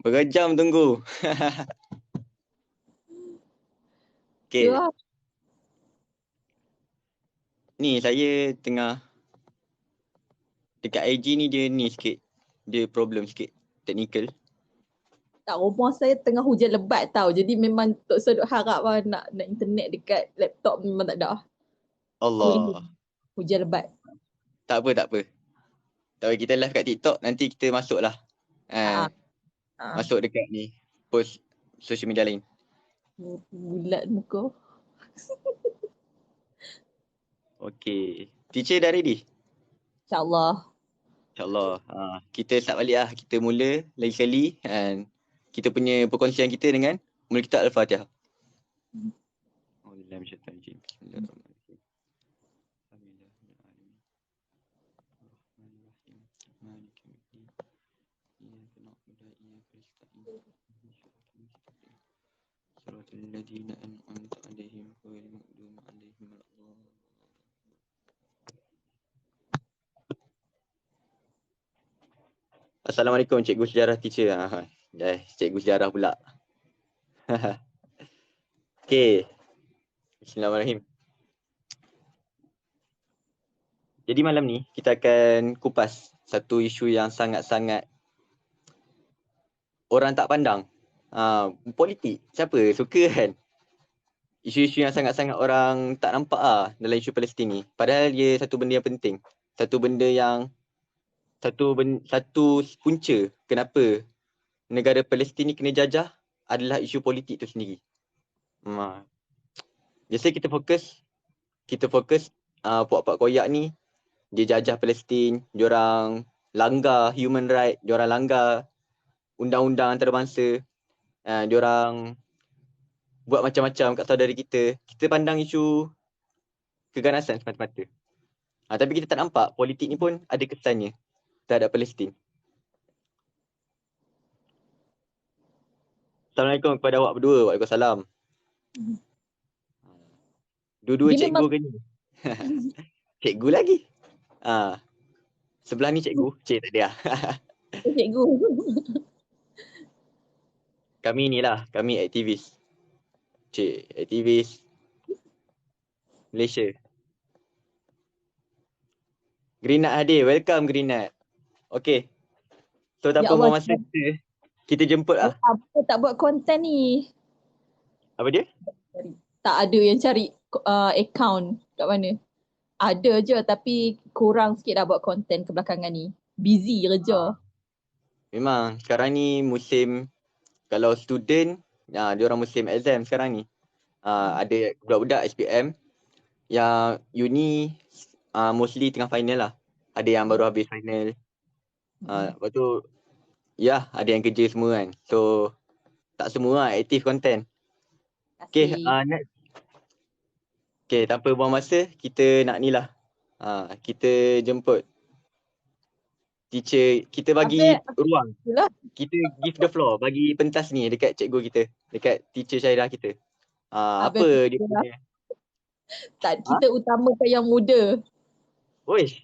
Berjam tunggu. Ya, Okay. Ni saya tengah dekat IG ni dia ni sikit. Dia problem sikit. Technical. tak, rumah saya tengah hujan lebat tau. Jadi memang Tok Sir duk harap lah nak internet dekat laptop memang tak ada. Allah. Hujan lebat. Tak apa, tak apa. Tak apa, kita live kat TikTok. Nanti kita masuk lah. Ah, ah. Masuk dekat ni. Post social media lain. Bulat muka. Okay. Teacher dah ready? InsyaAllah. InsyaAllah. Kita start balik lah. Kita mula lagi sekali. And kita punya perkongsian kita dengan mula kita Al-Fatihah. Bismillahirrahmanirrahim. Assalamualaikum Cikgu Sejarah teacher. Cikgu Sejarah pula. Okay. Bismillahirrahmanirrahim. Jadi malam ni kita akan kupas satu isu yang sangat-sangat orang tak pandang. Politik. Siapa suka kan? Isu-isu yang sangat-sangat orang tak nampak dalam isu Palestin ni. Padahal dia satu benda yang penting. Satu benda yang satu punca kenapa negara Palestin ni kena jajah adalah isu politik tu sendiri. Biasa kita fokus puak-puak koyak ni dia jajah Palestin, diorang langgar human right, diorang langgar undang-undang antarabangsa, diorang buat macam-macam kat saudara kita. Kita pandang isu keganasan semata-mata. Tapi kita tak nampak politik ni pun ada kesannya terhadap Palestin. Assalamualaikum kepada awak berdua. Waalaikumsalam. Dua-dua Dia cikgu memang ke ni? Cikgu lagi. Sebelah ni cikgu. Cik tak ada. cikgu. Kami ni lah. Kami aktivis. Aktivis Malaysia. Grinat hadir. Welcome Grinat. Okay. So tanpa buang masa kita jemput lah. Apa tak buat konten ni? Apa dia? Tak ada yang cari account kat mana? Ada je tapi kurang sikit dah buat konten kebelakangan ni. Busy kerja. Memang sekarang ni musim, kalau student, dia orang musim exam sekarang ni. Ada budak-budak SPM yang uni mostly tengah final lah. Ada yang baru habis final. Lepas tu ada yang kerja semua kan. So tak semua lah aktif konten. Okay, next. Okay, tanpa buang masa, kita nak ni lah. Kita jemput teacher, kita bagi ruang. Kita give the floor, bagi pentas ni dekat cikgu kita, dekat teacher Syairah kita. Apa dia punya? Tak, kita utamakan yang muda. Oish,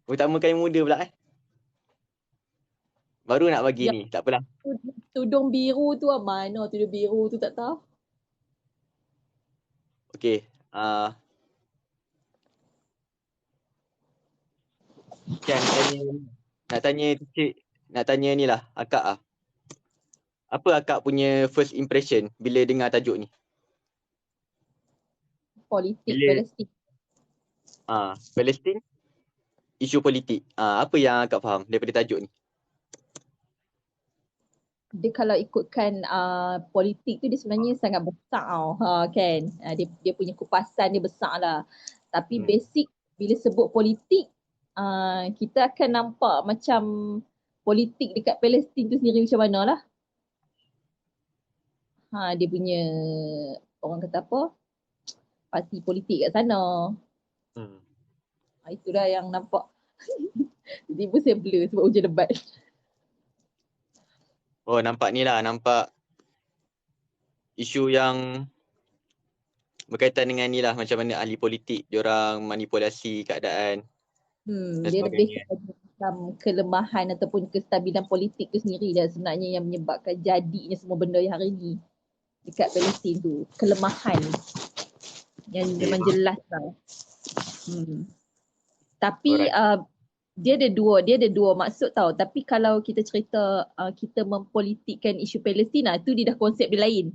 utamakan yang muda pula Baru nak bagi ni, tak apalah. Tudung biru tu mana tudung biru tu tak tahu. Okay, kan nak tanya ni lah akak Apa akak punya first impression bila dengar tajuk ni? Politik Palestin. Palestin, isu politik. Apa yang akak faham daripada tajuk ni? Dia kalau ikutkan politik tu dia sebenarnya sangat besar kan. Dia punya kupasan dia besar lah. Tapi basic bila sebut politik kita akan nampak macam politik dekat Palestin tu sendiri macam mana lah. Dia punya orang kata apa? Parti politik kat sana. Itulah yang nampak. Tiba saya blur sebab hujan lebat. Oh, nampak ni lah, nampak isu yang berkaitan dengan ni lah, macam mana ahli politik diorang manipulasi keadaan dan dia sebagainya. kelemahan ataupun kestabilan politik tu sendiri dan sebenarnya yang menyebabkan jadinya semua benda yang hari ni dekat Palestin tu. Kelemahan yang memang jelas lah. Tapi dia ada dua maksud tau. Tapi kalau kita cerita kita mempolitikkan isu Palestin tu dia dah konsep dia lain.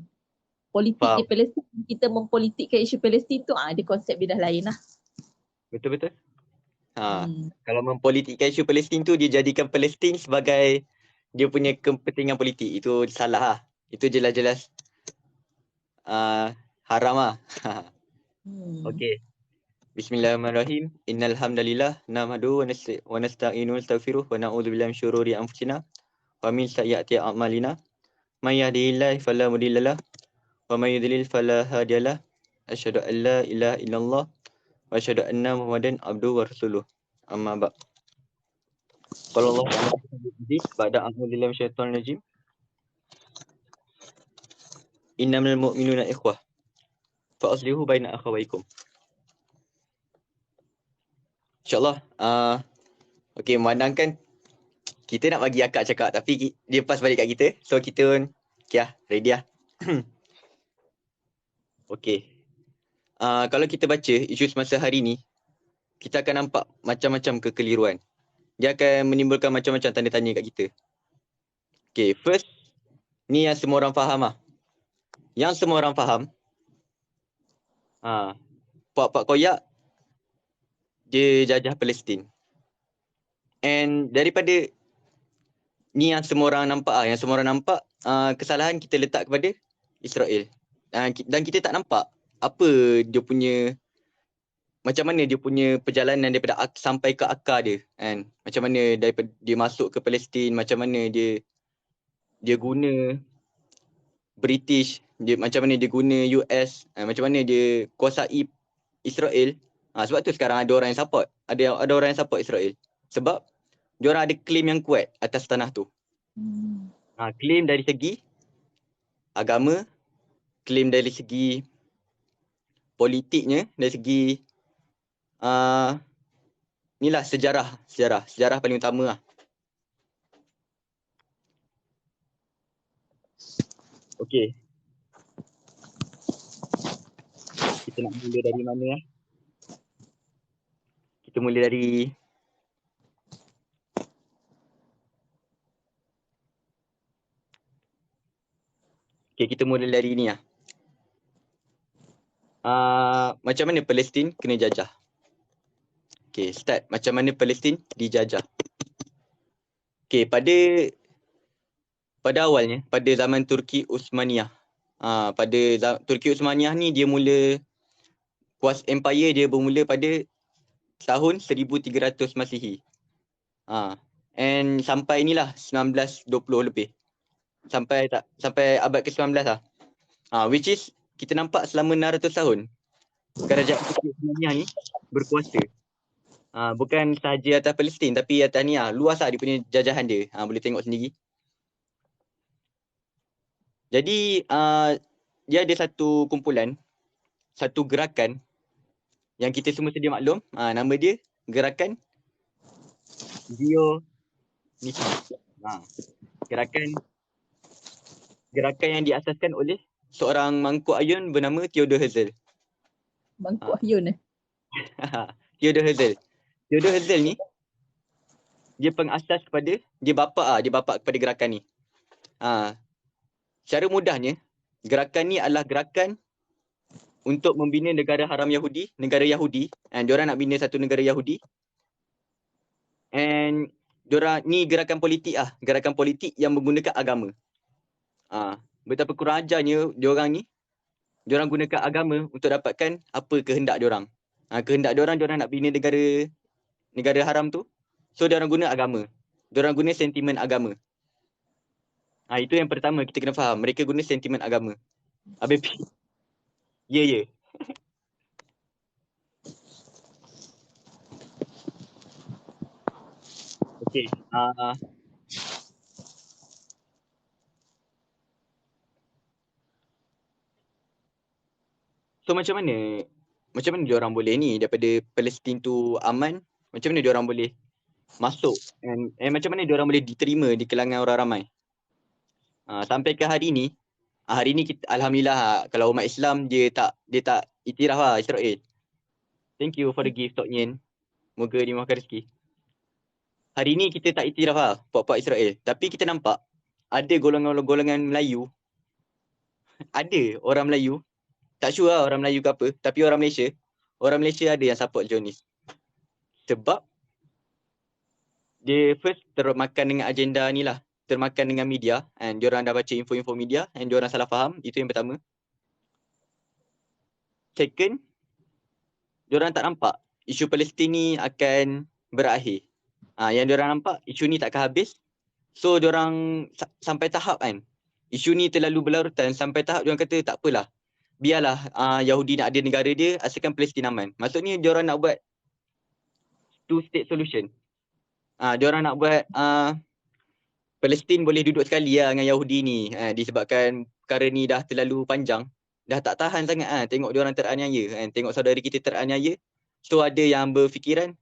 Politik di Palestin, kita mempolitikkan isu Palestin tu dia konsep dia dah lain lah. Betul-betul. Kalau mempolitikkan isu Palestin tu, dia jadikan Palestin sebagai dia punya kepentingan politik. Itu salah lah. Itu jelas-jelas haram lah. Okay. Bismillahirrahmanirrahim. Innal hamdalillah nahmaduhu wa nasta'inu wa nastaghfiruh wa na'udzu billahi min syururi anfusina wa min sayyiati a'malina. May yahdihillahu fala mudhillalah wa may yudlil fala hadiyalah. Asyhadu an la ilaha illallah wa asyhadu anna Muhammadan abduhu wa rasuluh. Amma ba'd. Qala Allah ta'ala ba'da a'udzu billahi minasyaitonir rajim. Innamal mu'minuna ikhwah fa aslihu baina akhawaykum. InsyaAllah. Okay, memandangkan kita nak bagi akak cakap tapi dia pas balik kat kita. So kita pun okay lah, ready lah. Okay. Kalau kita baca isu semasa hari ni, kita akan nampak macam-macam kekeliruan. Dia akan menimbulkan macam-macam tanda tanya kat kita. Okay, first, ni yang semua orang faham lah. Yang semua orang faham, Pak Koyak, dia jajah Palestin. And daripada ni yang semua orang nampak yang semua orang nampak kesalahan kita letak kepada Israel. Dan kita tak nampak apa dia punya, macam mana dia punya perjalanan daripada sampai ke akar dia kan. Macam mana daripada dia masuk ke Palestin, macam mana dia guna British, macam mana dia guna US, macam mana dia kuasai Israel. Sebab tu sekarang ada orang yang support. Ada orang yang support Israel. Sebab diorang ada claim yang kuat atas tanah tu. Claim dari segi agama, claim dari segi politiknya, dari segi inilah sejarah paling utama lah. Okey. Kita nak mula dari mana ya? Kita mula dari kita mula dari ni lah. Macam mana Palestin kena jajah? Start. Macam mana Palestin dijajah? Pada awalnya, pada zaman Turki Uthmaniyah. Turki Uthmaniyah ni dia mula empire dia bermula pada tahun 1300 Masihi. And sampai inilah 1920 lebih. Sampai abad ke-19 lah. Which is kita nampak selama 600 tahun kerajaan Turki Uthmaniyah ni berkuasa. Bukan sahaja atas Palestin tapi atas ni luas lah dia punya jajahan dia. Boleh tengok sendiri. Jadi dia ada satu kumpulan, satu gerakan yang kita semua sedia maklum. Nama dia Gerakan Zionisme. Gerakan yang diasaskan oleh seorang mangkuk ayun bernama Theodor Herzl. Mangkuk ayun Theodor Herzl. Theodor Herzl ni dia pengasas kepada, dia bapa kepada gerakan ni. Secara mudahnya, gerakan ni adalah gerakan untuk membina negara haram Yahudi, negara Yahudi. Diorang nak bina satu negara Yahudi. And diorang ni gerakan politik gerakan politik yang menggunakan agama. Betapa kurang ajarnya diorang gunakan agama untuk dapatkan apa kehendak diorang. Kehendak diorang nak bina negara haram tu. So diorang guna agama. Diorang guna sentimen agama. Itu yang pertama kita kena faham. Mereka guna sentimen agama. Ya. Okey. So macam mana diorang boleh ni daripada Palestin tu aman? Macam mana diorang boleh masuk and macam mana diorang boleh diterima di kalangan orang ramai. Sampai ke hari ni kita, alhamdulillah kalau umat Islam dia tak iktiraf lah Israel. Thank you for the gift Tok Nyen. Moga dimakan rezeki. Hari ni kita tak iktiraf lah puak-puak Israel. Tapi kita nampak ada golongan-golongan Melayu. Ada orang Melayu. Tak sure lah orang Melayu ke apa. Tapi orang Malaysia. Orang Malaysia ada yang support Zionis. Sebab dia first termakan dengan agenda ni lah. Termakan dengan media. And diorang dah baca info-info media. And diorang salah faham. Itu yang pertama. Second, diorang tak nampak isu Palestin ni akan berakhir. Yang diorang nampak isu ni takkan habis. So diorang sampai tahap kan, isu ni terlalu berlarutan sampai tahap diorang kata tak apalah. Biarlah Yahudi nak ada negara dia, asalkan Palestin aman. Maksudnya diorang nak buat two state solution. Diorang nak buat Palestin boleh duduk sekali lah dengan Yahudi ni. Disebabkan perkara ni dah terlalu panjang. Dah tak tahan sangat tengok diorang teraniaya. Tengok saudara kita teraniaya. So ada yang berfikiran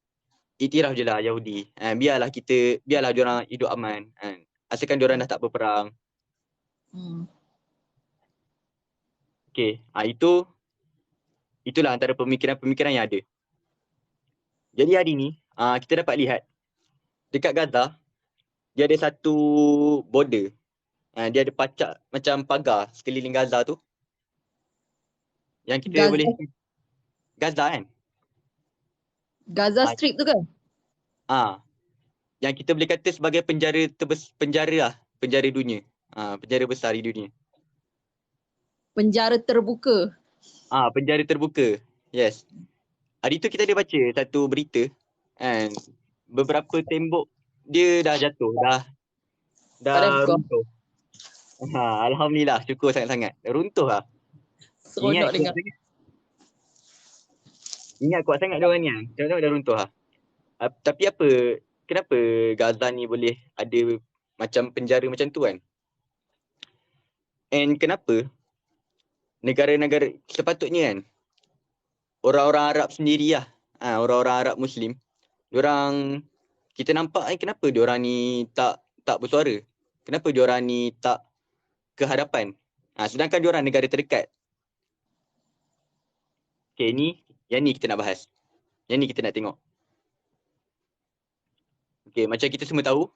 iktiraf je lah Yahudi. Biarlah diorang hidup aman. Asalkan diorang dah tak berperang. Okay, itulah antara pemikiran-pemikiran yang ada. Jadi hari ni kita dapat lihat dekat Gaza dia ada satu border. Dia ada pacak macam pagar sekeliling Gaza tu. Yang kita boleh Gaza kan? Gaza Strip tu ke? Yang kita boleh kata sebagai penjara dunia. Penjara besar di dunia. Penjara terbuka. Penjara terbuka. Yes. Hari tu kita ada baca satu berita and beberapa tembok dia dah jatuh, dah runtuh. Alhamdulillah, syukur sangat-sangat. Runtuh lah. Seronok dengar. Ingat kuat sangat diorang ni kan. Tengok dah runtuh lah. Tapi kenapa Gaza ni boleh ada macam penjara macam tu kan? And kenapa negara-negara sepatutnya kan orang-orang Arab sendiri lah, orang-orang Arab Muslim, diorang kita nampak kenapa diorang ni tak bersuara? Kenapa diorang ni tak ke hadapan? Sedangkan diorang negara terdekat. Okay, yang ni kita nak bahas. Yang ni kita nak tengok. Okay, macam kita semua tahu,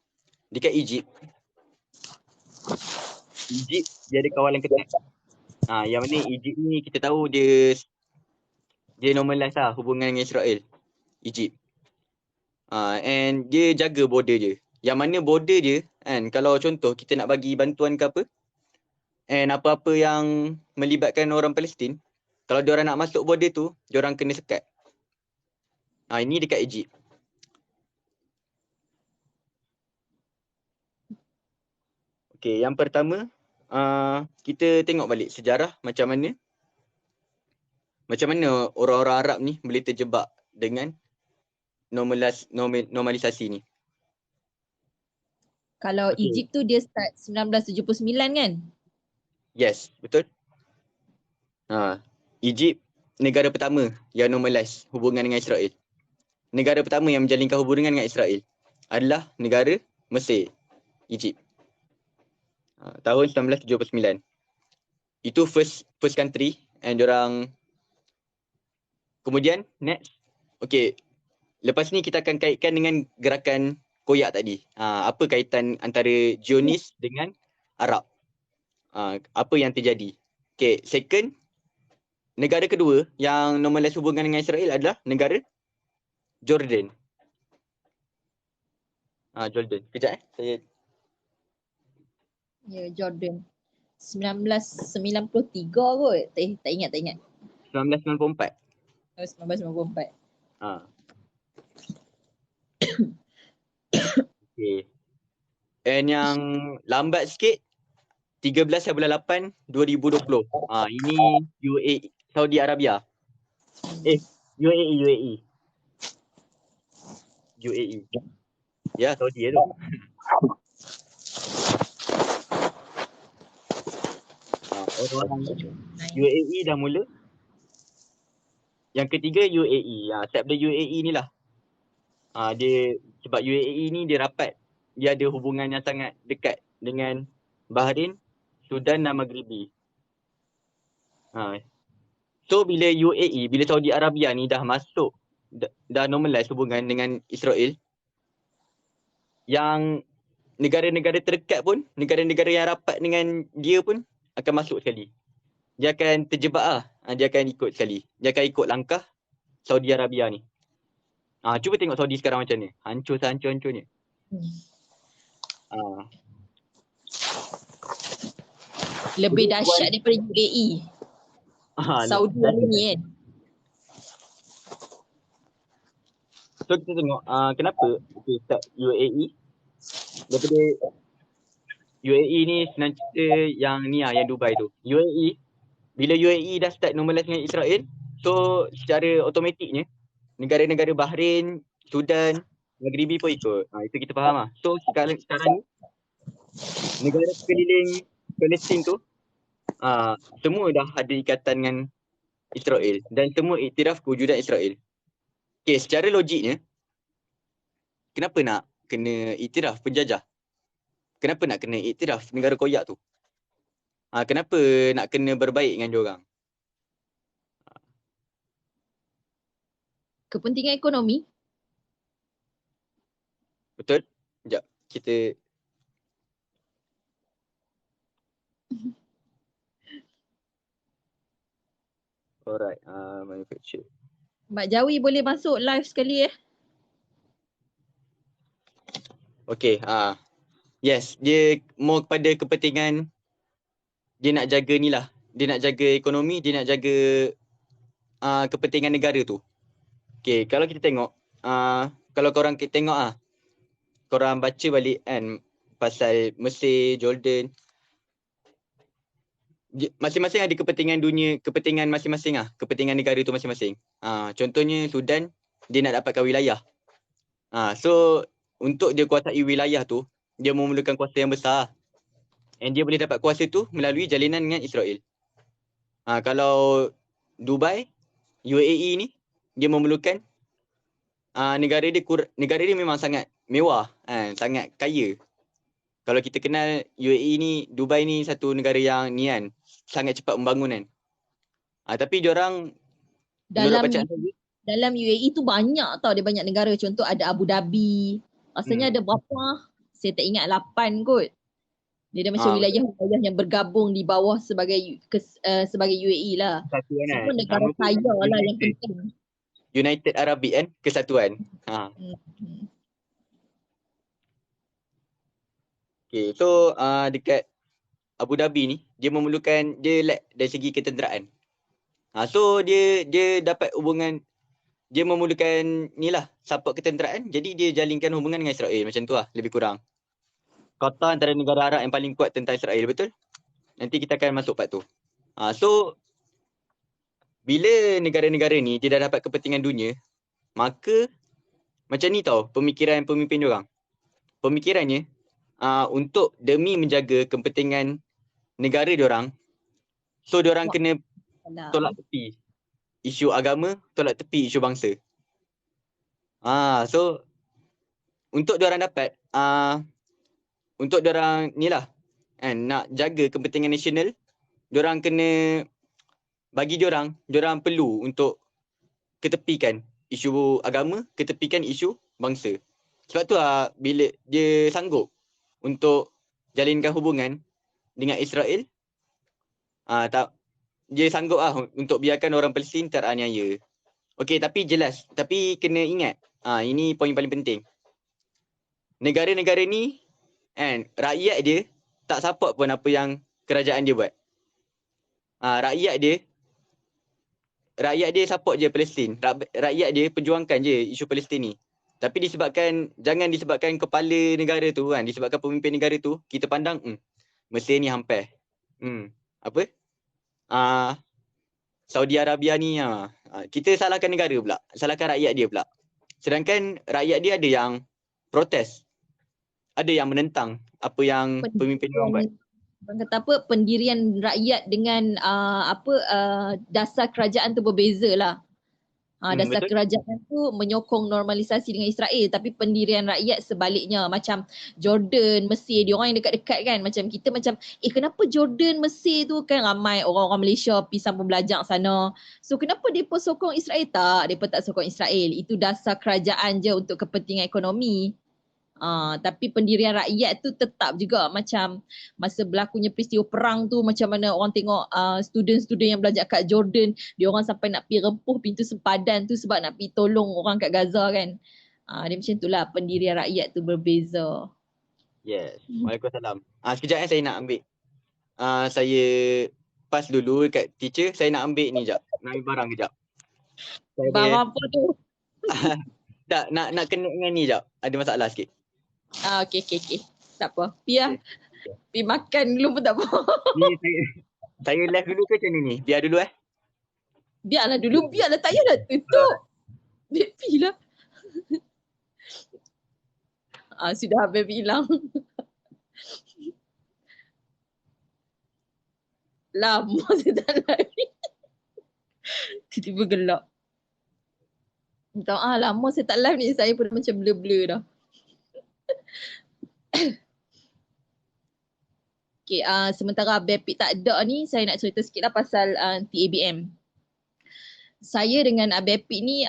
dekat Egypt dia ada kawalan ketat. Yang mana Egypt ni kita tahu dia normalize lah hubungan dengan Israel. Egypt. And dia jaga border je. Yang mana border je kan, kalau contoh kita nak bagi bantuan ke apa, and apa-apa yang melibatkan orang Palestin, kalau diorang nak masuk border tu, diorang kena sekat. Ini dekat Egypt. Okay, yang pertama kita tengok balik sejarah macam mana orang-orang Arab ni boleh terjebak dengan normalisasi ni. Kalau Egypt tu dia start 1979 kan? Yes, betul. Egypt negara pertama yang normalize hubungan dengan Israel. Negara pertama yang menjalinkan hubungan dengan Israel adalah negara Mesir, Egypt. Tahun 1979. Itu first country and diorang. Kemudian next, okay, lepas ni kita akan kaitkan dengan gerakan koyak tadi. Apa kaitan antara Zionis dengan Arab? Apa yang terjadi? Okay, second, negara kedua yang normalize hubungan dengan Israel adalah negara Jordan. Jordan. Kejap saya. Ya, Jordan. 1993 kot. Tak ingat. 1994. 1994. Okay. And yang lambat sikit 13 bulan 8 2020. Ini UAE, Saudi Arabia. UAE. Ya, Saudi tu. Orang UAE dah mula. Yang ketiga UAE. Sabda UAE ni lah. Dia sebab UAE ni dia rapat. Dia ada hubungan yang sangat dekat dengan Bahrain, Sudan dan Maghribi. So bila UAE, bila Saudi Arabia ni dah masuk, dah normalize hubungan dengan Israel, yang negara-negara terdekat pun, negara-negara yang rapat dengan dia pun akan masuk sekali. Dia akan terjebak dia akan ikut sekali. Dia akan ikut langkah Saudi Arabia ni. Cuba tengok Saudi sekarang macam ni. Hancur-hancurnya. Lebih dahsyat daripada UAE. Saudi hari ni kan. So kita tengok kenapa kita start UAE. Daripada UAE ni senang cerita yang ni yang Dubai tu. UAE, bila UAE dah start normalize dengan Israel, so secara automatiknya negara-negara Bahrain, Sudan, Maghribi pun ikut. Itu kita faham So sekarang ni negara sekeliling Palestin tu semua dah ada ikatan dengan Israel dan semua iktiraf kewujudan Israel. Okay, secara logiknya kenapa nak kena iktiraf penjajah? Kenapa nak kena iktiraf negara koyak tu? Kenapa nak kena berbaik dengan diorang? Kepentingan ekonomi. Betul? Sekejap, kita alright, manufacture. Mak Jawi boleh masuk live sekali Okay, yes, dia more kepada kepentingan dia nak jaga ni lah. Dia nak jaga ekonomi, dia nak jaga kepentingan negara tu. Okay, kalau kita tengok, kalau korang tengok korang baca balik kan pasal Mesir, Jordan, masing-masing ada kepentingan dunia, kepentingan masing-masing kepentingan negara tu masing-masing. Contohnya Sudan, dia nak dapatkan wilayah. So untuk dia kuasai wilayah tu, dia memerlukan kuasa yang besar. And dia boleh dapat kuasa tu melalui jalinan dengan Israel. Kalau Dubai, UAE ni, dia memerlukan negara dia memang sangat mewah, sangat kaya. Kalau kita kenal UAE ni, Dubai ni satu negara yang ni kan, sangat cepat membangun kan. Tapi diorang dalam UAE tu banyak tau, dia banyak negara. Contoh ada Abu Dhabi. Rasanya ada berapa? Saya tak ingat 8 kot. Dia ada macam wilayah-wilayah yang bergabung di bawah sebagai UAE lah. Kesatuan semua negara kaya lah yang penting. United Arabic kan, kesatuan. Okay, so dekat Abu Dhabi ni, dia memerlukan, dia lag dari segi ketenteraan. So dia dapat hubungan, dia memerlukan ni lah, support ketenteraan. Jadi dia jalinkan hubungan dengan Israel macam tu lah, lebih kurang. Qatar antara negara Arab yang paling kuat tentang Israel, betul? Nanti kita akan masuk part tu. So bila negara-negara ni dia dah dapat kepentingan dunia, maka macam ni tau pemikiran pemimpin diorang. Pemikirannya untuk demi menjaga kepentingan negara diorang, so diorang kena tolak tepi isu agama, tolak tepi isu bangsa. So untuk diorang dapat untuk diorang ni lah nak jaga kepentingan nasional, diorang kena bagi diorang perlu untuk ketepikan isu agama, ketepikan isu bangsa. Sebab tu bila dia sanggup untuk jalinkan hubungan dengan Israel, dia sanggup untuk biarkan orang Palestin teraniaya. Okey, tapi jelas, tapi kena ingat, ini poin paling penting. Negara-negara ni rakyat dia tak support pun apa yang kerajaan dia buat. Rakyat dia support je Palestin. Rakyat dia perjuangkan je isu Palestin ni. Tapi jangan disebabkan kepala negara tu disebabkan pemimpin negara tu, kita pandang Mesir ni hampir. Apa? Saudi Arabia ni kita salahkan negara pula, salahkan rakyat dia pula. Sedangkan rakyat dia ada yang protes, ada yang menentang apa yang pemimpin dia buat. Kata apa, pendirian rakyat dengan dasar kerajaan tu berbeza lah. Dasar Betul. kerajaan tu menyokong normalisasi dengan Israel, tapi pendirian rakyat sebaliknya. Macam Jordan, Mesir, dia orang yang dekat-dekat kan. Macam kita macam kenapa Jordan, Mesir tu kan ramai orang-orang Malaysia pergi sambung belajar sana. So kenapa mereka sokong Israel? Tak, mereka tak sokong Israel. Itu dasar kerajaan je untuk kepentingan ekonomi. Tapi pendirian rakyat tu tetap juga macam masa berlakunya peristiwa perang tu, macam mana orang tengok student-student yang belajar kat Jordan, dia orang sampai nak pergi rempuh pintu sempadan tu sebab nak pergi tolong orang kat Gaza kan. Dia macam itulah, pendirian rakyat tu berbeza. Yes. Waalaikumsalam. Sekejap saya nak ambil. Saya pas dulu dekat teacher, saya nak ambil ni jap. Nak ambil barang kejap. Barang apa tu? Tak, nak kena dengan ni jap. Ada masalah sikit. Okay. Tak apa. Pergi makan dulu pun tak apa. Ni saya live dulu ke macam ni? Biar dulu Biarlah dulu, biarlah, tak payahlah tutup. Baby lah. Sudah baby hilang. Lama saya tak live. Tiba-tiba gelap. Minta lama saya tak live ni, saya pun macam blur-blur dah. Okay, sementara Bepik tak ada ni, saya nak cerita sikit lah pasal TABM. Saya dengan Bepik ni,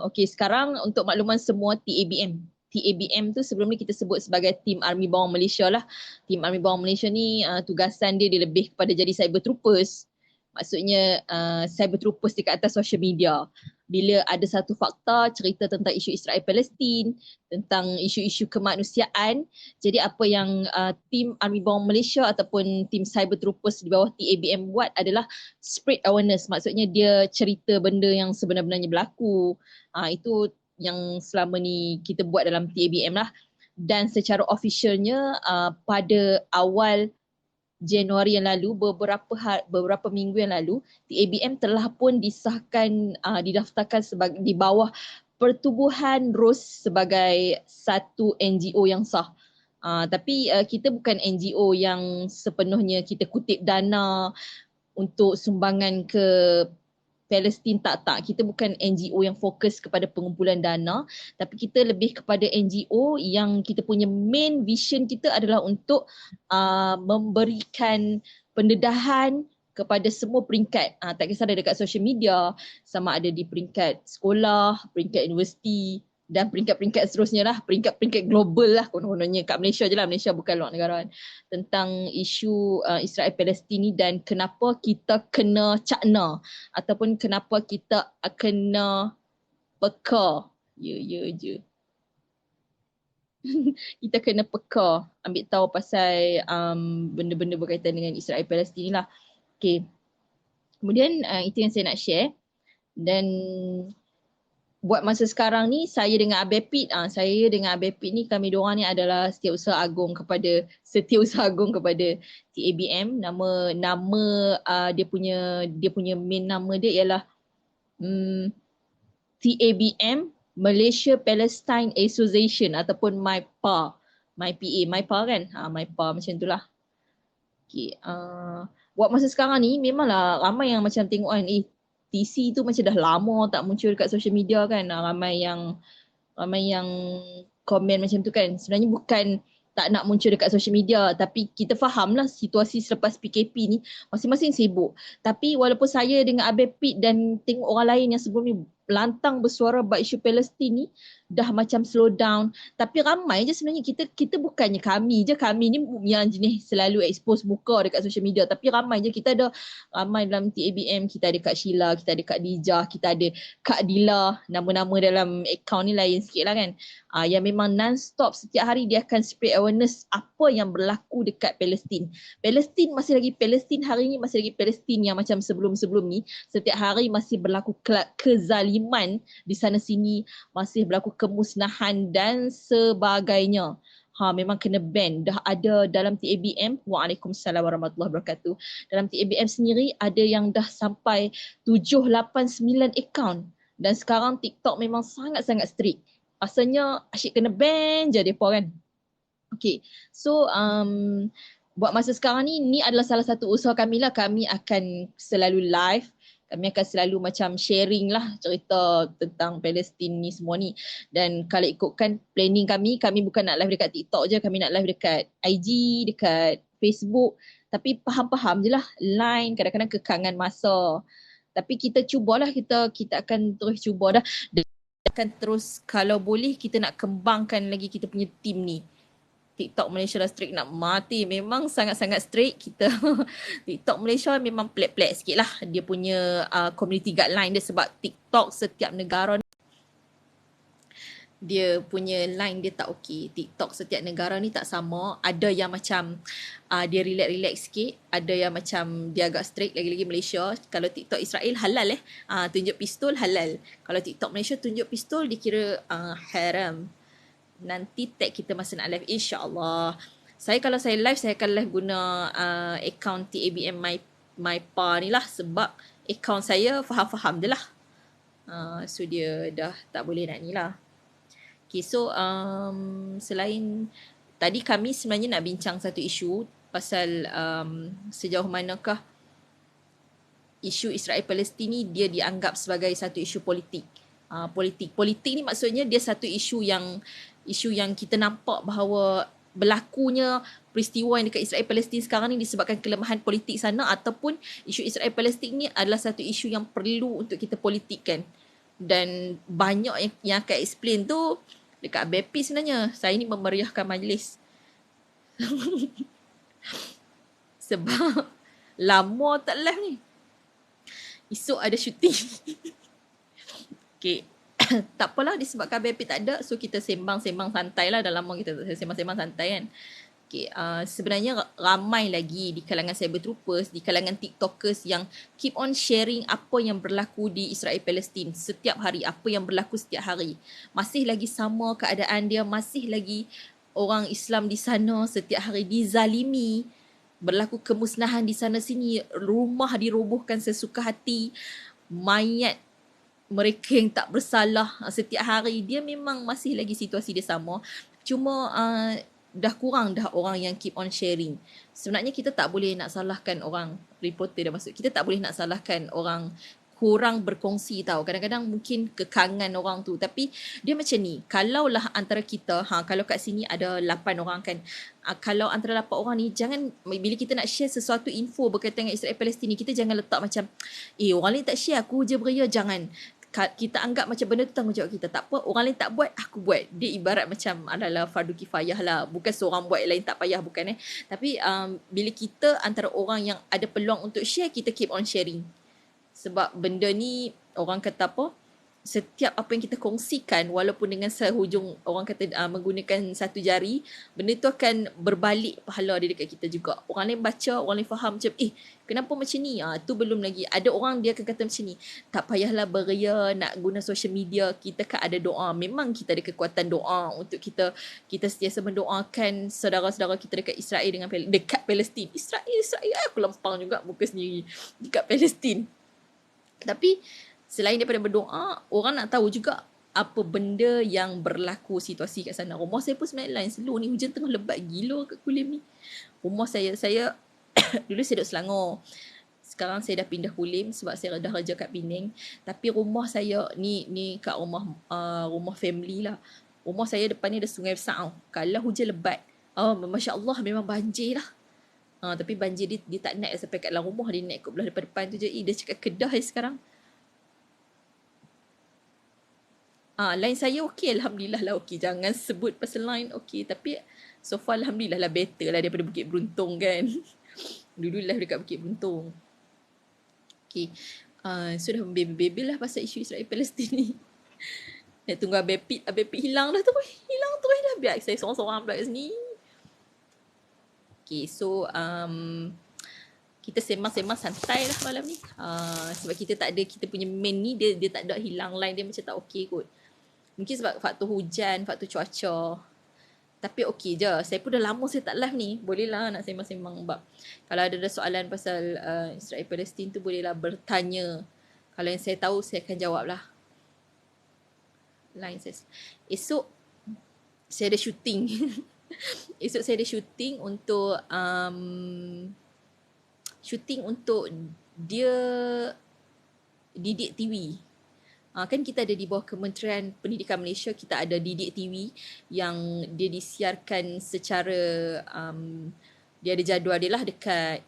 okay, sekarang untuk makluman semua TABM tu sebelum ni kita sebut sebagai Tim Army Bawang Malaysia lah. Tim Army Bawang Malaysia ni tugasan dia lebih kepada jadi cyber troopers. Maksudnya cyber troopers dekat atas social media. Bila ada satu fakta cerita tentang isu Israel Palestin, tentang isu-isu kemanusiaan, jadi apa yang Tim Army Bawang Malaysia ataupun Tim Cyber Troopers di bawah TABM buat adalah spread awareness. Maksudnya dia cerita benda yang sebenar-benarnya berlaku. Itu yang selama ni kita buat dalam TABM lah. Dan secara officialnya pada awal Januari yang lalu, beberapa minggu yang lalu, TABM telah pun disahkan, didaftarkan di bawah Pertubuhan RUS sebagai satu NGO yang sah. Tapi kita bukan NGO yang sepenuhnya kita kutip dana untuk sumbangan ke Palestin, tak. Kita bukan NGO yang fokus kepada pengumpulan dana, tapi kita lebih kepada NGO yang kita punya main vision kita adalah untuk memberikan pendedahan kepada semua peringkat. Tak kisah ada dekat social media, sama ada di peringkat sekolah, peringkat universiti dan peringkat-peringkat seterusnya lah, peringkat-peringkat global lah kononnya, kat Malaysia je lah, Malaysia bukan luar negara kan, tentang isu Israel Palestin ni dan kenapa kita kena cakna ataupun kenapa kita kena peka. Ya je. Kita kena peka, ambil tahu pasal benda-benda berkaitan dengan Israel Palestin ni lah. Okay. Kemudian itu yang saya nak share. Dan buat masa sekarang ni saya dengan Abepit ni, kami diorang ni adalah setiausaha agung kepada TABM. Nama dia punya main nama dia ialah TABM Malaysia Palestine Association ataupun MyPA kan, MyPA macam itulah. Okay, buat masa sekarang ni memanglah ramai yang macam tengok kan, TC tu macam dah lama tak muncul dekat social media kan. Ramai yang komen macam tu kan. Sebenarnya bukan tak nak muncul dekat social media, tapi kita faham lah situasi selepas PKP ni masing-masing sibuk. Tapi walaupun saya dengan Abepit dan tengok orang lain yang sebelum ni lantang bersuara bab isu Palestin ni dah macam slow down, tapi ramai je sebenarnya. Kita bukannya kami ni yang jenis selalu expose muka dekat social media, tapi ramai je. Kita ada ramai dalam TABM, kita ada Kak Sheila, kita ada Kak Dijah, kita ada Kak Dila, nama-nama dalam akaun ni lain sikit lah kan, yang memang non-stop setiap hari dia akan spread awareness apa yang berlaku dekat Palestin masih lagi Palestin hari ni, masih lagi Palestin yang macam sebelum-sebelum ni. Setiap hari masih berlaku kezaliman di sana sini, masih berlaku kemusnahan dan sebagainya. Memang kena ban. Dah ada dalam TABM, Waalaikumsalam warahmatullahi wabarakatuh. Dalam TABM sendiri ada yang dah sampai 7-8-9 akaun. Dan sekarang TikTok memang sangat-sangat strict. Rasanya asyik kena ban je mereka kan. Okay, so buat masa sekarang ni adalah salah satu usaha kami lah. Kami akan selalu live, Kami akan selalu macam sharing lah cerita tentang Palestin ni semua ni. Dan kalau ikutkan planning kami bukan nak live dekat TikTok je, kami nak live dekat IG, dekat Facebook. Tapi faham-faham je lah, line kadang-kadang kekangan masa. Tapi kita cubalah, kita akan terus cuba dah. Dan akan terus kalau boleh kita nak kembangkan lagi kita punya team ni. TikTok Malaysia dah strict nak mati. Memang sangat-sangat strict kita. TikTok Malaysia memang pelik-pelik sikit lah. Dia punya community guideline dia sebab TikTok setiap negara dia punya line dia tak okey. TikTok setiap negara ni tak sama. Ada yang macam dia relax-relax sikit. Ada yang macam dia agak strict. Lagi-lagi Malaysia. Kalau TikTok Israel halal tunjuk pistol halal. Kalau TikTok Malaysia tunjuk pistol dikira haram. Nanti tag kita masa nak live, insyaAllah. Kalau saya live, saya akan live guna account TABM my pa ni lah. Sebab account saya faham-faham je lah. So dia dah tak boleh nak ni lah. Okay, so selain tadi kami sebenarnya nak bincang satu isu pasal sejauh manakah isu Israel-Palestin ni dia dianggap sebagai satu isu politik. Politik ni maksudnya dia satu isu yang kita nampak bahawa berlakunya peristiwa yang dekat Israel Palestin sekarang ni disebabkan kelemahan politik sana, ataupun isu Israel Palestin ni adalah satu isu yang perlu untuk kita politikkan. Dan banyak yang akan explain tu dekat BEPI sebenarnya. Saya ni memeriahkan majlis. Sebab lama tak live ni. Esok ada syuting. Okay. Tak apalah disebabkan BEPI tak ada, so kita sembang-sembang santai lah. Dah lama kita sembang-sembang santai kan. Okay, sebenarnya ramai lagi di kalangan cybertroopers, di kalangan tiktokers yang keep on sharing apa yang berlaku di Israel Palestin setiap hari, apa yang berlaku setiap hari. Masih lagi sama keadaan dia, masih lagi orang Islam di sana setiap hari dizalimi, berlaku kemusnahan di sana sini, rumah dirobohkan sesuka hati, mayat mereka yang tak bersalah setiap hari. Dia memang masih lagi situasi dia sama. Cuma dah kurang dah orang yang keep on sharing. Sebenarnya kita tak boleh nak salahkan orang, reporter dah masuk. Kita tak boleh nak salahkan orang kurang berkongsi tau. Kadang-kadang mungkin kekangan orang tu. Tapi dia macam ni, kalaulah antara kita, kalau kat sini ada 8 orang kan, kalau antara 8 orang ni, jangan, bila kita nak share sesuatu info berkaitan dengan Israel Palestin ni, kita jangan letak macam, orang lain tak share, aku je beria. Jangan. Kita anggap macam benda tu tanggungjawab kita. Tak apa, orang lain tak buat, aku buat. Dia ibarat macam adalah fardu kifayah lah. Bukan seorang buat, lain tak payah, bukan Tapi bila kita antara orang yang ada peluang untuk share, kita keep on sharing. Sebab benda ni orang kata apa, setiap apa yang kita kongsikan, walaupun dengan sehujung orang kata menggunakan satu jari, benda tu akan berbalik pahala dia dekat kita juga. Orang lain baca, orang lain faham macam kenapa macam ni, tu belum lagi. Ada orang dia akan kata macam ni, tak payahlah beria nak guna social media, kita kan ada doa. Memang kita ada kekuatan doa untuk kita sentiasa mendoakan saudara-saudara kita dekat Israel dengan dekat Palestin. Israel aku lempang juga muka sendiri dekat Palestin. Tapi selain daripada berdoa, orang nak tahu juga apa benda yang berlaku situasi kat sana. Rumah saya pun sebenarnya lain slow ni. Hujan tengah lebat gila kat Kulim ni. Rumah saya dulu saya duduk Selangor. Sekarang saya dah pindah Kulim sebab saya dah kerja kat Penang. Tapi rumah saya ni kat rumah family lah. Rumah saya depan ni ada sungai besar tau. Kalau hujan lebat, Masya Allah memang banjir lah. Tapi banjir dia tak naik sampai kat dalam rumah. Dia naik kat belah depan tu je. Dia cakap Kedah sekarang. Line saya okey, Alhamdulillah lah okey. Jangan sebut pasal line okey. Tapi so far Alhamdulillah lah better lah daripada Bukit Beruntung kan. Dulu live dekat Bukit Beruntung. Okay. Sudah membebel lah pasal isu Israel Palestin ni. Nak tunggu Abepit hilang dah tu. Hilang tu dah. Biar saya seorang-seorang pula kat sini. Okay, so kita sembang-sembang santai lah malam ni. Sebab kita tak ada, kita punya main ni dia tak ada, hilang line dia macam tak okey kot. Mungkin sebab faktor hujan, faktor cuaca. Tapi okey je. Saya pun dah lama saya tak live ni. Bolehlah nak sembang-sembang. Kalau ada soalan pasal Israel Palestin tu, bolehlah bertanya. Kalau yang saya tahu, saya akan jawab lah. Line saya. Esok saya ada syuting. Esok saya ada syuting untuk dia Didik TV. Kan kita ada di bawah Kementerian Pendidikan Malaysia, kita ada Didik TV yang dia disiarkan secara dia ada jadual dia lah dekat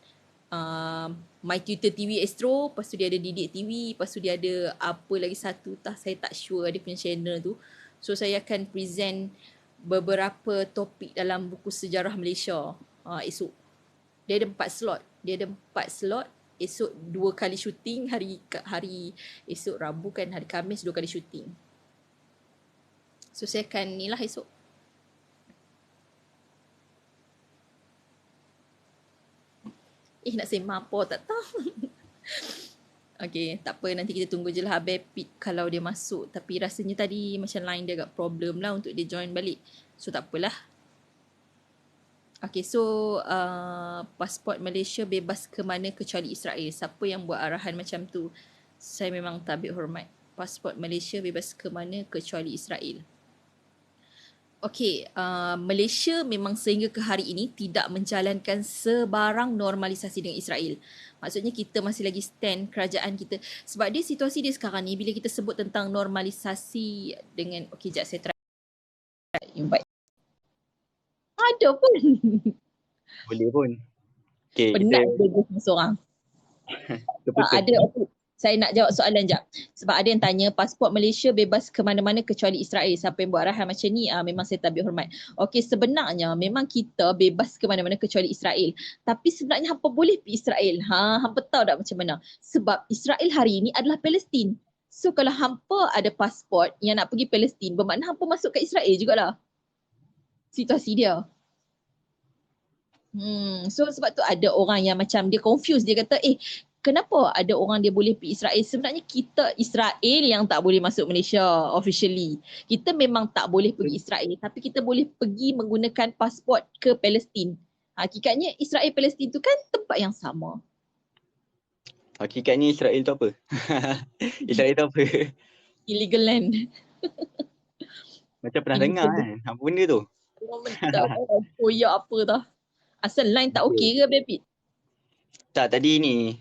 My Tutor TV Astro, lepas tu dia ada Didik TV, lepas tu dia ada apa lagi satu saya tak sure dia punya channel tu. So saya akan present beberapa topik dalam buku sejarah Malaysia esok. Dia ada 4 slot. Esok 2 kali syuting, hari esok Rabu kan, hari Khamis 2 kali syuting. So saya akan ni lah esok. Nak sembang apa tak tahu. Okay, tak apa, nanti kita tunggu je lah Habib kalau dia masuk. Tapi rasanya tadi macam line dia agak problem lah untuk dia join balik. So tak apalah. Okay, so pasport Malaysia bebas ke mana kecuali Israel. Siapa yang buat arahan macam tu? Saya memang tabik hormat. Pasport Malaysia bebas ke mana kecuali Israel. Okay, Malaysia memang sehingga ke hari ini tidak menjalankan sebarang normalisasi dengan Israel. Maksudnya kita masih lagi stand kerajaan kita. Sebab dia situasi dia sekarang ni, bila kita sebut tentang normalisasi dengan, okay, sekejap saya try invite. Ada pun. Boleh pun. Okay, Penat dia seorang. Ada, okay. Saya nak jawab soalan jap. Sebab ada yang tanya pasport Malaysia bebas ke mana-mana kecuali Israel. Siapa yang buat arahan macam ni, memang saya tabik hormat. Okey, sebenarnya memang kita bebas ke mana-mana kecuali Israel. Tapi sebenarnya hampa boleh pergi Israel. Hampa tahu tak macam mana? Sebab Israel hari ini adalah Palestin. So kalau hampa ada pasport yang nak pergi Palestin, bermakna hampa masuk ke Israel jugalah. Situasi dia. So sebab tu ada orang yang macam dia confused. Dia kata, kenapa ada orang dia boleh pergi Israel? Sebenarnya kita Israel yang tak boleh masuk Malaysia officially. Kita memang tak boleh pergi Israel, tapi kita boleh pergi menggunakan pasport ke Palestin. Hakikatnya Israel Palestin tu kan tempat yang sama. Hakikatnya Israel tu apa? Israel tu apa? Illegal land. Macam pernah dengar kan? Apa benda tu? Koyak apa dah. Asal line tak okey ke Bebit? Tak, tadi ni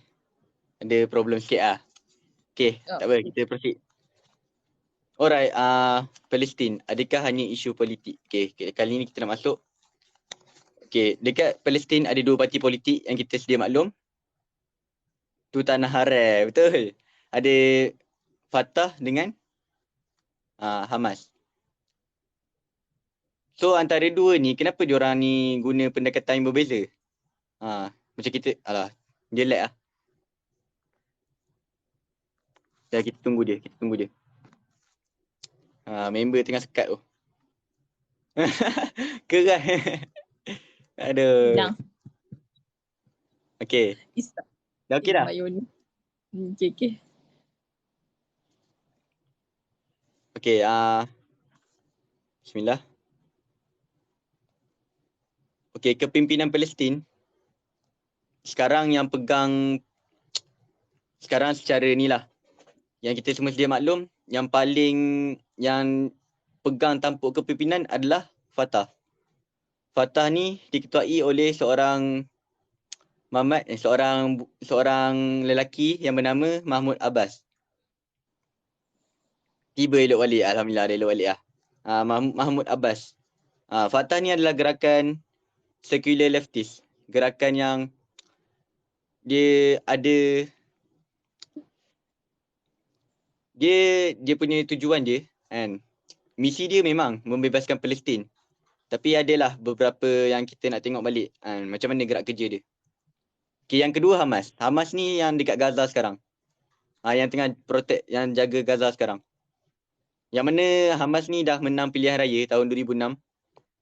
ada problem sikit lah. Okay, tak apa, kita proceed. Alright, Palestin, adakah hanya isu politik? Okay, kali ni kita nak masuk. Okay, dekat Palestin ada 2 parti politik yang kita sedia maklum. Tu tanah haram, betul. Ada Fatah dengan Hamas. So antara dua ni, kenapa diorang ni guna pendekatan yang berbeza? Macam kita, dia lag lah. Kita tunggu dia, member tengah sekat tu. Keras. Aduh. Hilang. Okay. Dah okey dah? Okay. Okay, bismillah. Okay, kepimpinan Palestin sekarang yang pegang, sekarang secara ni lah, yang kita semua sedia maklum, yang pegang tampuk kepimpinan adalah Fatah. Fatah ni diketuai oleh seorang lelaki yang bernama Mahmud Abbas. Tiba elok balik, alhamdulillah dia elok balik lah. Mahmud Abbas. Fatah ni adalah gerakan secular leftist. Gerakan yang dia ada, dia punya tujuan dia kan. Misi dia memang membebaskan Palestin. Tapi adalah beberapa yang kita nak tengok balik macam mana gerak kerja dia. Okay, yang kedua Hamas. Hamas ni yang dekat Gaza sekarang. Yang tengah protect, yang jaga Gaza sekarang. Yang mana Hamas ni dah menang pilihan raya tahun 2006.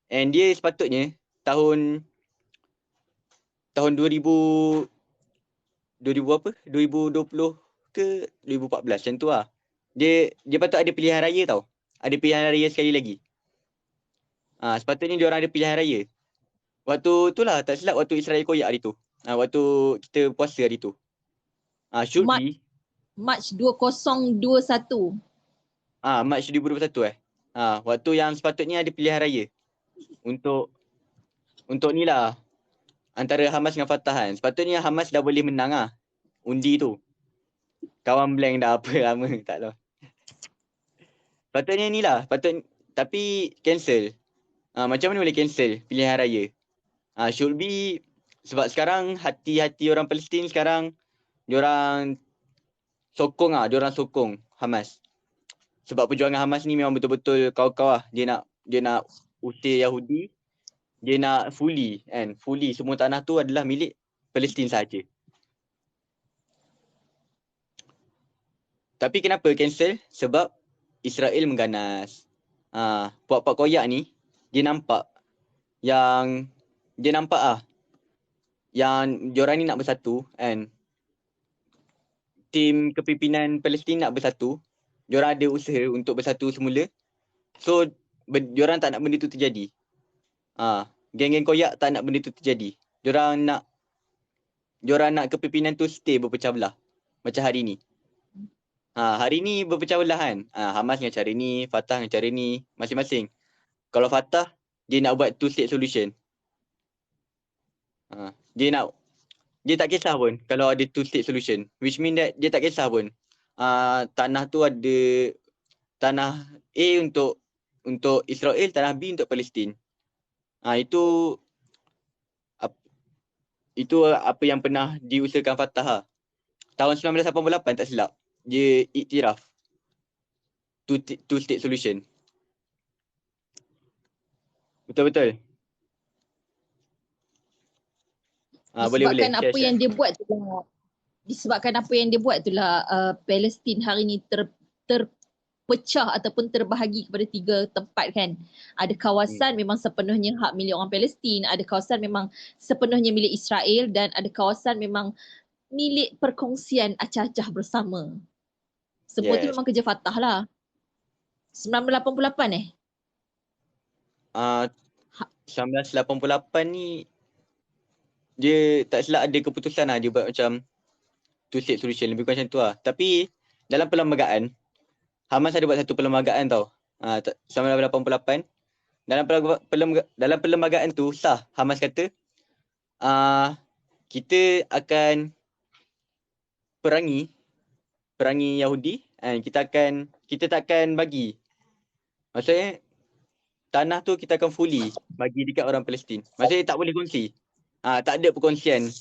And dia sepatutnya tahun 2020 ke 2014 macam tu lah. Dia patut ada pilihan raya tau. Ada pilihan raya sekali lagi. Sepatutnya dia orang ada pilihan raya. Waktu tu lah, tak silap waktu Israel koyak hari tu. Waktu kita puasa hari tu. Should be March 2021. March 2021 waktu yang sepatutnya ada pilihan raya. Untuk ni lah, antara Hamas dengan Fatah kan. Sepatutnya Hamas dah boleh menang undi tu. Kawan blank dah apa lama tak tahu. Patutnya ni lah, tapi cancel. Macam mana boleh cancel pilihan raya? Should be sebab sekarang hati-hati orang Palestin sekarang diorang sokong diorang sokong Hamas. Sebab perjuangan Hamas ni memang betul-betul kau-kau lah. Dia nak usir Yahudi. Dia nak fully semua tanah tu adalah milik Palestin sahaja. Tapi kenapa cancel? Sebab Israel mengganas. Puak-puak koyak ni dia nampak yang diorang ni nak bersatu kan. Tim kepimpinan Palestin nak bersatu. Diorang ada usaha untuk bersatu semula. So diorang tak nak benda tu terjadi. Geng-geng koyak tak nak benda tu terjadi. Diorang nak kepimpinan tu stay berpecah belah. Macam hari ni. Hari ni berpecah belah kan. Hamas dengan cara ni, Fatah dengan cara ni, masing-masing. Kalau Fatah, dia nak buat two-state solution. Dia tak kisah pun kalau ada two-state solution. Which mean that dia tak kisah pun. Tanah tu ada tanah A untuk Israel, tanah B untuk Palestin. Itu apa yang pernah diusahakan Fatah. Tahun 1988 tak silap. Dia iktiraf two-state solution. Betul-betul. Disebabkan apa yang dia buat tu lah. Disebabkan apa yang dia buat tu lah Palestin hari ni terpecah ataupun terbahagi kepada 3 tempat kan. Ada kawasan memang sepenuhnya hak milik orang Palestin, ada kawasan memang sepenuhnya milik Israel dan ada kawasan memang milik perkongsian acah-acah bersama. Semua tu memang kerja Fatah lah. 1988 1988 ni dia tak silap ada keputusan dia buat macam two-state solution, lebih kurang macam tu lah. Tapi dalam perlembagaan, Hamas ada buat satu perlembagaan tau. 1988. Dalam perlembagaan tu sah. Hamas kata kita akan perangi Yahudi. Kita takkan bagi. Maksudnya tanah tu kita akan fully bagi dekat orang Palestin. Maksudnya tak boleh kongsi. Tak ada perkongsian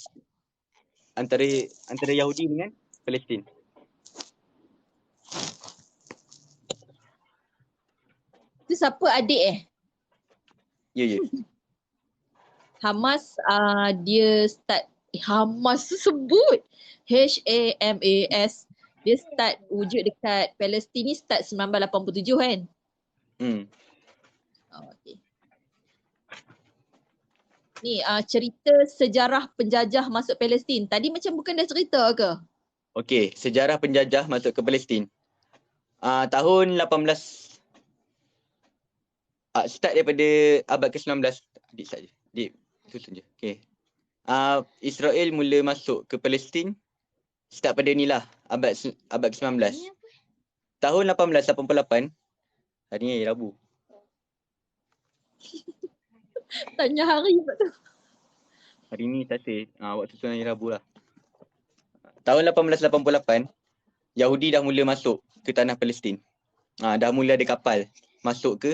antara Yahudi dengan Palestin. Tu siapa adik Ya. Hamas dia start Hamas tu sebut HAMAS. Dia start wujud dekat Palestin ni start 1987 kan? Okay. Ni cerita sejarah penjajah masuk Palestin. Tadi macam bukan dah cerita ke? Okey, sejarah penjajah masuk ke Palestin. Tahun 18 start daripada abad ke-19. Adik saja. Adik susun je. Okey. Israel mula masuk ke Palestin start pada ni lah, abad ke-19. Tahun 1888, hari ni Rabu. Tanya hari tu. Hari ni Saturday. Waktu tu hari Rabu lah. Tahun 1888, Yahudi dah mula masuk ke tanah Palestin. Dah mula ada kapal masuk ke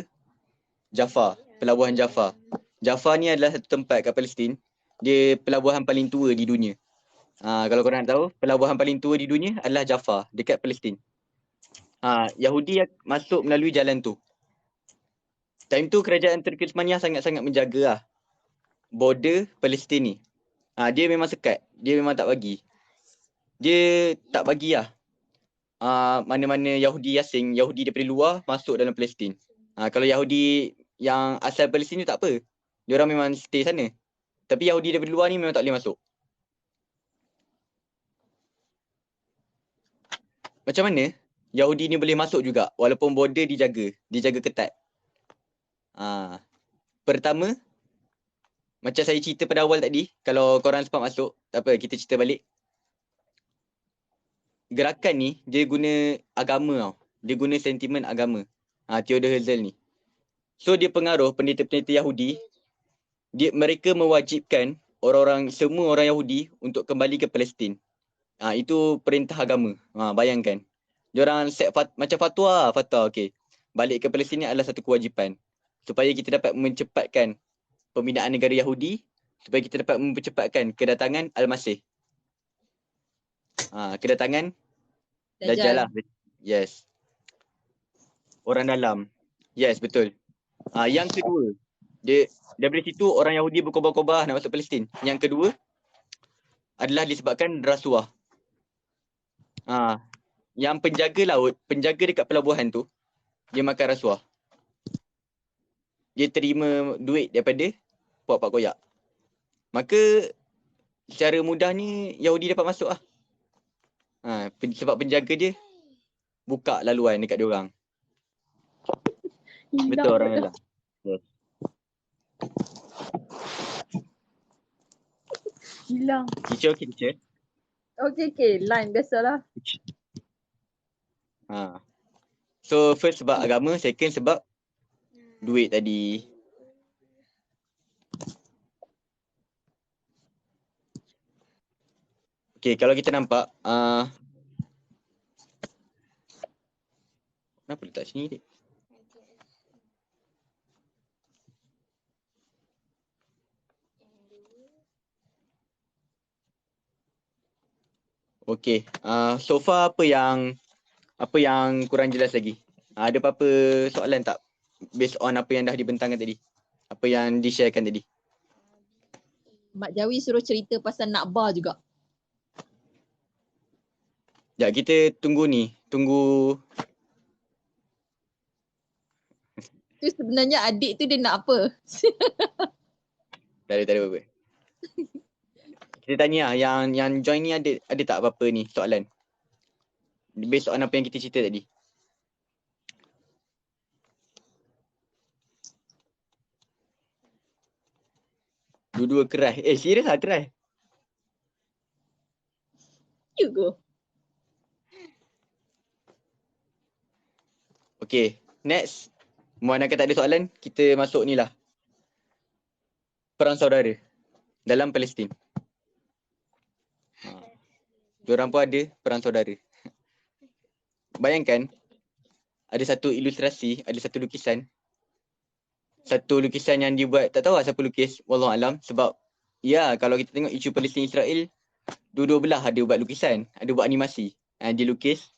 Jaffa, pelabuhan Jaffa. Jaffa ni adalah satu tempat kat Palestin. Dia pelabuhan paling tua di dunia. Kalau korang nak tahu, pelabuhan paling tua di dunia adalah Jaffa, dekat Palestin. Yahudi masuk melalui jalan tu. Time tu kerajaan Turki Uthmaniyah sangat-sangat menjaga border Palestin ni. Dia memang sekat, dia memang tak bagi. Dia tak bagi mana-mana Yahudi asing, Yahudi daripada luar masuk dalam Palestin. Kalau Yahudi yang asal Palestin ni tak apa. Diorang memang stay sana. Tapi Yahudi daripada luar ni memang tak boleh masuk. Macam mana Yahudi ni boleh masuk juga walaupun border dijaga ketat? Pertama, macam saya cerita pada awal tadi, kalau korang sempat masuk, tak apa, kita cerita balik. Gerakan ni dia guna agama tau. Dia guna sentimen agama. Theodor Herzl ni. So dia pengaruh pendeta-pendeta Yahudi. Mereka mewajibkan semua orang Yahudi untuk kembali ke Palestin. Itu perintah agama. Bayangkan. Diorang set macam fatwa. Okey. Balik ke Palestin ni adalah satu kewajipan. Supaya kita dapat mencepatkan pembinaan negara Yahudi. Supaya kita dapat mempercepatkan kedatangan Al-Masih. Kedatangan Dajjal lah. Yes. Orang dalam. Yes, betul. Yang kedua, daripada situ orang Yahudi berkobar-kobar nak masuk Palestin. Yang kedua adalah disebabkan rasuah. Yang penjaga laut, penjaga dekat pelabuhan tu, dia makan rasuah. Dia terima duit daripada puak-puak koyak. Maka secara mudah ni Yahudi dapat masuk lah. Sebab penjaga dia buka laluan dekat dia orang. Betul orang dalam. Yes. Hilang. Teacher okay, teacher? Okay. Line biasalah. So first sebab agama, second sebab duit tadi. Okay, kalau kita nampak kenapa letak sini dik? Okay, so far apa yang kurang jelas lagi? Ada apa-apa soalan tak? Based on apa yang dah dibentangkan tadi? Apa yang di-sharekan tadi? Mak Jawi suruh cerita pasal Nakba juga. Ya, kita tunggu ni. Tunggu. Tu sebenarnya adik tu dia nak apa? Tak ada apa-apa. Kita tanya lah, yang join ni ada tak apa-apa ni soalan? Based on apa yang kita cerita tadi. Dua-dua keras. Serius lah keras? You go. Okay, next. Memandangkan tak ada soalan, kita masuk ni lah. Perang saudara dalam Palestin. Diorang pun ada perang saudara. Bayangkan, ada satu ilustrasi, ada satu lukisan. Satu lukisan yang dibuat, tak tahu lah siapa lukis, wallahualam. Sebab, ya kalau kita tengok isu Palestin Israel, dua-dua belah ada buat lukisan, ada buat animasi. Dia lukis.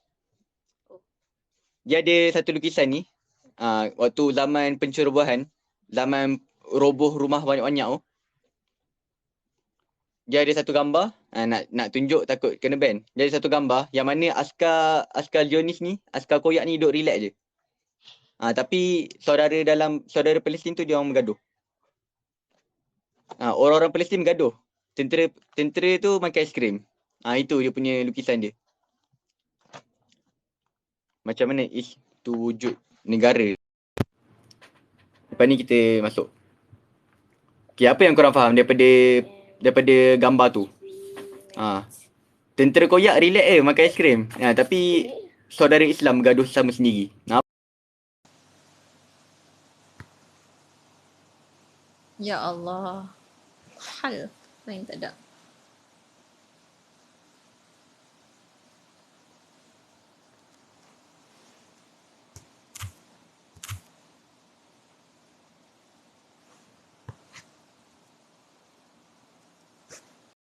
Dia ada satu lukisan ni, waktu zaman pencerobohan, zaman roboh rumah banyak-banyak tu, dia ada satu gambar, nak tunjuk takut kena ban. Dia ada satu gambar yang mana askar Zionis ni, askar koyak ni duduk relax je. Tapi saudara Palestin tu dia orang bergaduh. Orang-orang Palestin bergaduh. Tentera tu makan aiskrim. Itu dia punya lukisan dia. Macam mana itu wujud negara. Lepas ni kita masuk. Okay, apa yang korang faham daripada gambar tu? Tentera koyak relax makan aiskrim. Tapi saudara Islam bergaduh sama sendiri. Ya Allah. Hal lain tak ada.